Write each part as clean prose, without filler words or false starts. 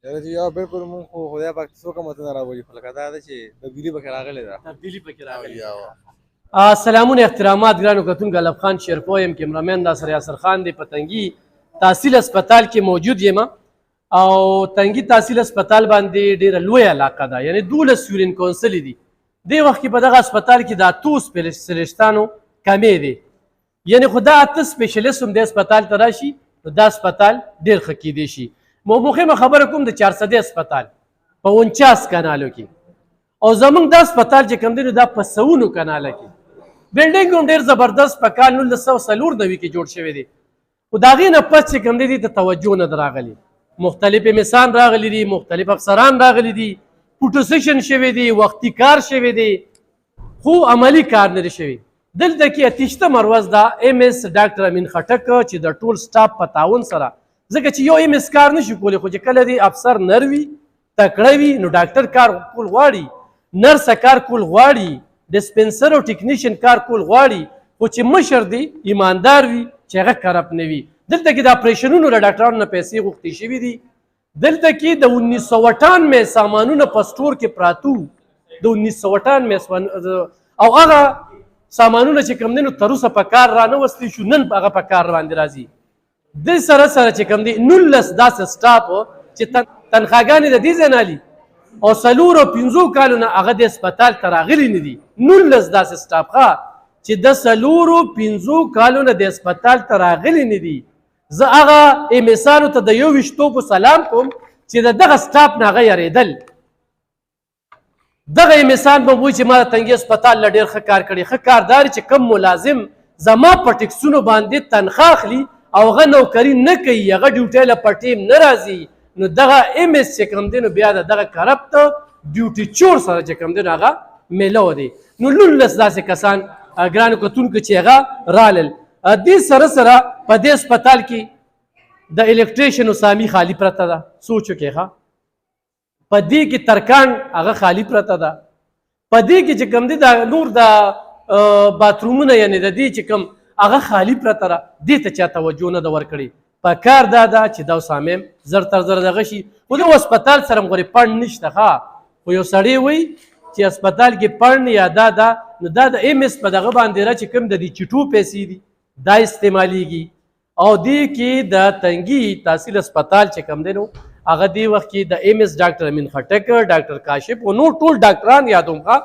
یاره یا بالکل مونږ خو خدای پاک څو کومتونه راوړي خو لکه دا ده چې تبدیلي پکې راغلې ده. تبدیلی پکې راغلی. سلامونه احترامات ګرانو کتونکو، علب خان شیرپو یم، کیمرامین ناصر یاسر خان دی. په تنګي تحصیل هسپتال کې موجود یم او تنګي تحصیل هسپتال باندې ډیره لویه علاقه ده، یعنی 12 یورین کونسل دي. دې وخت کې په دغه هسپتال کې د 8 سپیشلیسټانو کمې دي، یعنی خو دا 8 سپیشلیست هم د هسپتال ته راشي نو دا هسپتال ډېر ښه کیدی شي. مهمه خبره کوم د 400 هسپتال په 49 کانالو کې، او زمونږ دا هسپتال چې کوم دی نو دا په 100 کاناله کې. بلډینګ هم ډېر زبردست په کال 1994 کې جوړ شوی دی، خو د هغې نه پس چې کوم دی ته توجه نه ده راغلې. مختلف میسان راغلی دي، مختلف افسران راغلی دي، پوټوسیشن شوی دی، وختي کار شوی دی، خو عملی کار نه دی شوی. دلته کې اتیشتم ورځ دا ایم ایس ډاکټر امین خټک چې د ټول سټاف په تعاون سره، ځکه چې یو ایم ایس کار نشي کولی، خو چې کله دی افسر نر وي تکړه وي نو ډاکټر کار کول غواړي، نرس کار کول غواړي، ډسپنسر او ټیکنیشن کار کول غواړي، خو چې مشر دی ایماندار وي چې هغه کرپ نه وي. دلته کې د اپریشنونو له ډاکټرانو نه پیسې غوښتې شوي دي. دلته کې د 1998 سامانونه په سټور کې پراته وو، د 1998 او هغه سامانونه چې کوم دی نو تر اوسه په کار را نه وستلی شو، نن هغه په کار باندې راځي. د سره سره چې کوم دی 19 داسې سټاف چې تنخواګانې د دې ځای نه الي او 4 او 5 کالونه هغه د هسپتال ته راغلي نه دي. 19 داسې سټاف ښه چې د 4 او 5 کالونه د هسپتال ته راغلي نه دي. زه هغه امیسانو ته د 21 په سلام کوم چې د دغه سټاف نه هغه یارېدل. دغه امیسان به وایي چې ما د تنګي هسپتال له ډېر ښه کار کړی. ښه کاردار چې کم ملازم زما په ټکسونو باندې تنخوا اخلي او هغه نوکري نه کوي، هغه ډیوټۍ له په ټیم نه راځي، نو دغه ایم ایس چې کوم دی نو بیا د دغه کرپټ ډیوټي چور سره چې کوم دی نو هغه میلو دی. نو 19 داسې کسان ګرانو کتونکو چې هغه رالل. دې سره سره په دې هسپتال کې د الکتریشن سامي خالی پرته ده. سوچ وکړئ ښه، په دې کې ترکان هغه خالی پرته ده، په دې کې چې کوم دی د نور د باترومونه یعنی د دې چې کوم هغه خالی پرته ده، دې ته چا توجه نه ده ورکړې. په کار دا ده چې دا سامیم زر تر زر دغه شي. خو د هسپتال سره غورې پڼ نشته ښه، خو یو سړی وایي چې هسپتال کې پڼ یا دا ده نو دا د ایم ایس په دغه باندې را چې کوم د دې چټو پیسې دي دا استعمالیږي. او دې کې د تنګي تحصیل هسپتال چې کوم دی نو هغه دې وخت کې د ایم ایس ډاکټر امین خټک، ډاکټر کاشف او نور ټول ډاکټران یادوم ښه،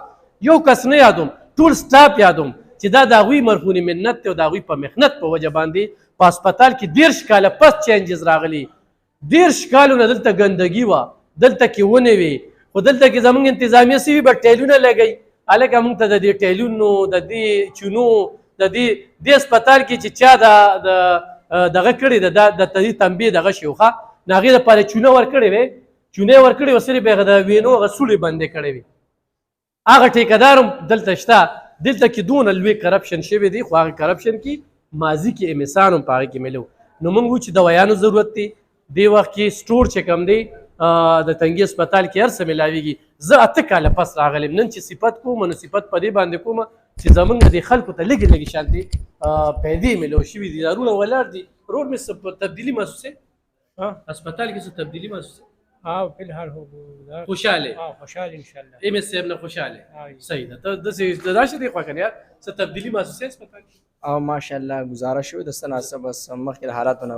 یو کس نه یادوم، ټول سټاف یادوم چې دا د هغوی مرهونې منت دی او د هغوی په محنت په وجه باندې په هسپتال کې 13 کاله پس چینجز راغلي. 13 کالونه دلته ګندګي وه، دلته کې ونې وې، خو دلته کې زموږ انتظامیه سوي به ټیلونه لګوي. هلکه موږ ته د دې ټیلونو د دې چونو د دې هسپتال کې چې چا دغه کړې ده د دې تنبیه دغه شي ښه، نو هغې دپاره چونه ورکړې وې، چونې ورکړې وه، صرف هغه د وینو هغه سوړې بندې کړې وې. هغه ټیکهدار هم دلته شته. دلته کې دونه لوی کرپشن شوی دی، خو هغه کرپشن کې ماضي کې امیسان هم په هغې کې میلو. نو موږ وایو چې دوایانو ضرورت دی. دې وخت کې سټور چې کوم دی د تنګي هسپتال کې هر څه میلاویږي. زه 8 کاله پس راغلم، نن چې صفت کوم نو صفت په دې باندې کوم چې زمونږ د خلکو ته لږې لږې شانتې پیدې میلو شوي دي، دارونه ولاړ دي. رور مې څه تبدیلي محسوسه هسپتال کې څه تبدیلي محسوسه؟ فی الحال هو خوشاله خوشحال ان شاء الله. ایم ایس صاحب نه خوشاله. صحیح ده. ته داسې دا شې دی خو کنه یار څه تبدیلي محسوسه هسپتال کې؟ او ماشاءالله گزاره شوی د سناسه بس مخکې حالاتونه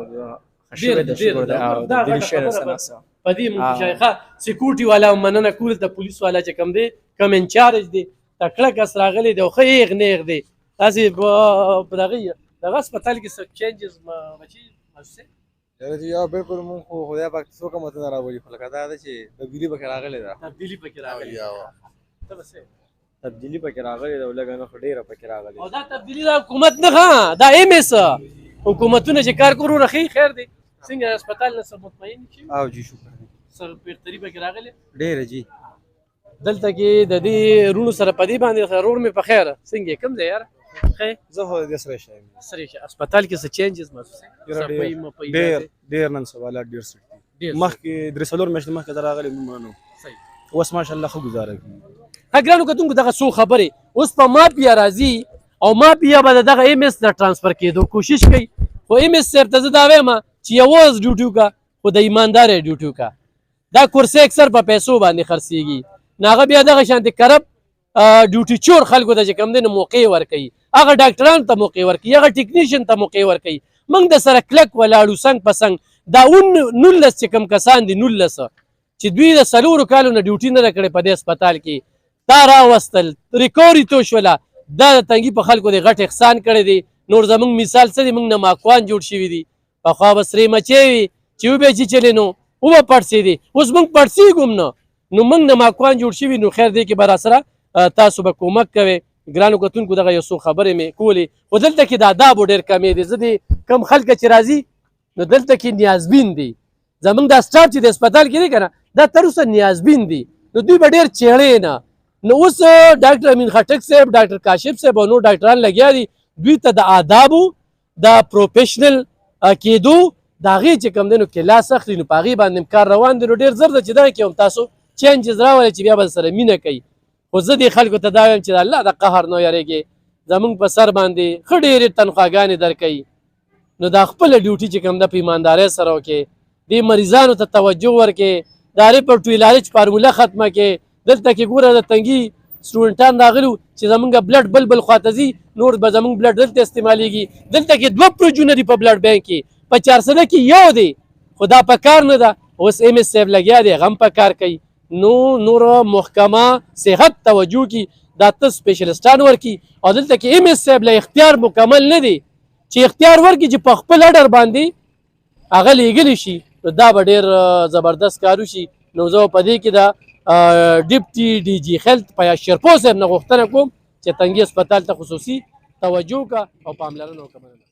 ډېر د شکر دا دلی شعر سناسه په دې مونږ شایخه سکیورټي والا مننه کول د پولیس والا چې کوم دی کم انچارج دی تکړه کس راغلی دی او ښه یېغ نیغ دی. داسې په دغه هسپتال کې څه چینجز بچي محسوسه؟ یاره یا بالکل مونږ خو خدای پاک څو کومتونه راوړي خو لکه دا ده چې تبدیلي پکې راغلې ده. تبدیلي پکې راغلې ته به څه تبدیلي پکې راغلې ده او لږه نه خو ډېره پکې راغلې. او دا تبدیلي د حکومت نه ښه، دا ایم ایس حکومتونه چې کار کوي ښه خیر دی. څنګه هسپتال نه څه مطمئن شي؟ او جی شکر سر بهتري پکې راغلې ډېره جی. دلته کې د دې رونو سره په دې باندې رور مې په خیره څنګه کوم دی یار؟ زه خو د سره شایم سره هسپتال کې څه چینجز محسوسه؟ ډېر نن سوالات ډېر سټ دي. مخکې 3 میاشتې مخکې زه راغلی مونږ صحیح، اوس ماشاءالله ښه ګزاره کوي. ګرانو کتونکو دغه څو خبرې اوس په مافیا راځي او مافیا به د دغه ایم ایس د ټرانسفر کېدو کوشش کوي. خو ایم ایس صاحب ته زه دا وایم چې یوازې ډیوټي وکړه، خو د ایماندارۍ ډیوټي وکړه. دا کورسې اکثر په پیسو باندې خرڅېږي نو هغه بیا دغه شانتې کرب ډیوټي چور خلکو ته چې کوم دی نو موقع ورکوي هغه ډاکټرانو ته موقع ورکوي هغه ټیکنیشین ته موقع ورکوي موږ د سره کلک ولاړو څنګ په څنګ دا 19 چې کوم کسان دي 19 چې دوی د 4 کالو نه ډیوټي نه ده کړې په دې هسپتال کې دا راوستل ریکوري تو شوله دا د تنګي په خلکو د غټ احسان کړی دی نور زمونږ مثال څه دی موږ نماکوان جوړ شوي دي پخوا به سرې مچۍ وي چې وبې چیچلې نو وبه پړسېدې اوس موږ پړسېږو هم نه نو موږ نماکوان جوړ شوي نو خیر دی کې به راسره تاسو به کومک کوئ ګرانو کتونکو دغه یو څو خبرې مې کولې خو دلته کې د آدابو ډېر کمې دی زه د کم خلکه چې راځي نو دلته کې نیازبین دي زمونږ دا سټاف چې د هسپتال کې دی که نه دا تر اوسه نیازبین دي نو دوی به ډېر چیړې نه نو اوس ډاکټر امین خټک صاحب ډاکټر کاشف صاحب او نور ډاکټران لګیا دي دوی ته د آدابو د پروفیشنل کېدو د هغې چې کوم دی نو کلاس اخلي نو په هغې باندې کار روان دی نو ډېر زر ده چې دغه کې هم تاسو چینجز راولئ چې بیا به سره مینه کوي خو زه دې خلکو ته دا وایم چې د الله د قهر نه یارېږې زمونږ په سر باندې ښه ډېرې تنخواګانې درکوي نو دا خپله ډیوټي چې کوم ده په ایماندارۍ سره وکړې دې مریضانو ته توجه ورکړې د هغې پر ټویلارج فارموله ختمه کړې دلته کې ګوره د تنګي سټوډنټان راغلي چې زمونږ بلډ بل خواته ځي نور به زمونږ بلډ دلته استعمالیږي دلته کې 2 پروجونه دي په بلډ بینک کې په 400 کې یو دی خو دا په کار نه ده اوس ایم ایس صاحب لګیا دی هغه هم په کار کوي نو نور محکمه صحت توجه کی دا ته سپیشلیسټان ورکي او دلته کې ایم ایس صاحب له اختیار مکمل نه دی چې اختیار ورکي چې په خپل اډر باندې هغه لیږلی شي نو دا به ډېر زبردست کار وشي نو زه په دې کې د ډیپټي ډي جي هیلث په شرپو صاحب نه غوښتنه کوم چې تنګي هسپتال ته خصوصي توجه وکړه او پاملرنه وکړه